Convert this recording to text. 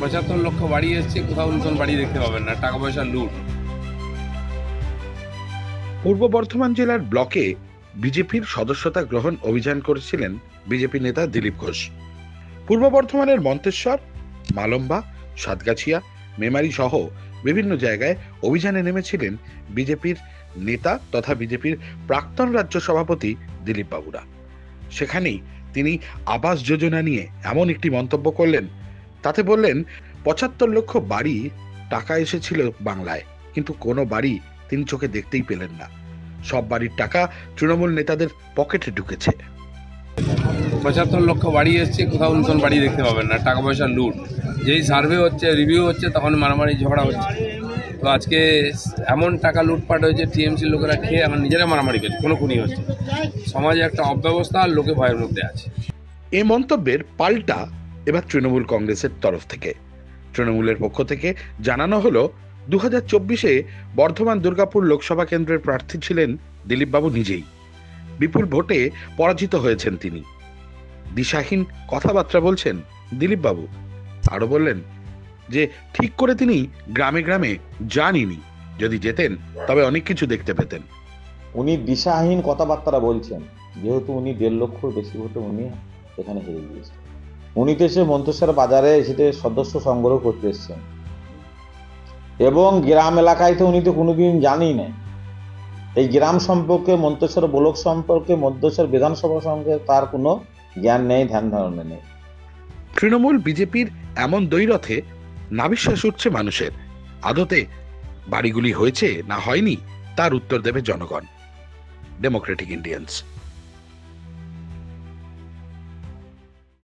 ৭৫ লক্ষ বাড়ি এসছে, কোথাও নতুন বাড়ি দেখতে পাবেন না, টাকা পয়সা লুট। পূর্ব বর্ধমান জেলার ব্লকে বিজেপির সদস্যতা গ্রহণ অভিযান করেছিলেন বিজেপি নেতা দিলীপ ঘোষ। পূর্ব বর্ধমানের মন্তেশ্বর, মালম্বা, সাতগাছিয়া, মেমারি সহ বিভিন্ন জায়গায় অভিযানে নেমেছিলেন বিজেপির নেতা তথা বিজেপির প্রাক্তন রাজ্য সভাপতি দিলীপ বাবুরা। সেখানেই তিনি আবাস যোজনা নিয়ে এমন একটি মন্তব্য করলেন, তাতে বললেন ৭৫ লক্ষ বাড়ি টাকা এসেছিল বাংলায়, কিন্তু কোনো বাড়ি তিনি চোখে দেখতেই পেলেন না। সব বাড়ির টাকা তৃণমূল নেতাদের পকেটে ঢুকেছে। ৭৫ লক্ষ বাড়ি এসছে, কোথাও নতুন বাড়ি দেখতে পাবেন না, টাকা পয়সা লুট। যেই সার্ভে হচ্ছে, রিভিউ হচ্ছে, তখন মারামারি ঝগড়া হচ্ছে। তো আজকে এমন টাকা লুটপাট হয়েছে, টিএমসির লোকেরা খেয়ে এখন নিজেরা মারামারি করছে, কোনো খুনি হচ্ছে। সমাজে একটা অব্যবস্থা, আর লোকে ভয়ের মধ্যে আছে। এই মন্তব্যের পাল্টা এবার তৃণমূল কংগ্রেসের তরফ থেকে। তৃণমূলের পক্ষ থেকে জানানো হলো, 2024-এ বর্ধমান দুর্গাপুর লোকসভা কেন্দ্রের প্রার্থী ছিলেন দিলীপবাবু নিজেই। বিপুল ভোটে পরাজিত হয়েছেন তিনি। দিশাহীন কথাবার্তা বলছেন দিলীপবাবু। আরো বললেন যে ঠিক করে তিনি গ্রামে গ্রামে যাননি, যদি যেতেন তবে অনেক কিছু দেখতে পেতেন। উনি দিশাহীন কথাবার্তা বলছেন, যেহেতু উনি 1.5 লক্ষর বেশি ভোটে উনি এখানে হেরে গিয়েছেন। উনি তো এসে মন্তেশ্বর বাজারে এসে সদস্য সংগ্রহ করতে এসছেন, এবং গ্রাম এলাকায় তো উনি তো কোনোদিন জানেই না এই গ্রাম সম্পর্কে, মন্তেশ্বর ব্লক সম্পর্কে, মন্তেশ্বর বিধানসভা সম্পর্কে তার কোনো জ্ঞান নেই, ধ্যান ধারণা নেই। তৃণমূল বিজেপির এমন দ্বৈরথে নাবিশ্বাস উঠছে মানুষের। আদতে বাড়িগুলি হয়েছে না হয়নি তার উত্তর দেবে জনগণ। Democratic Indians.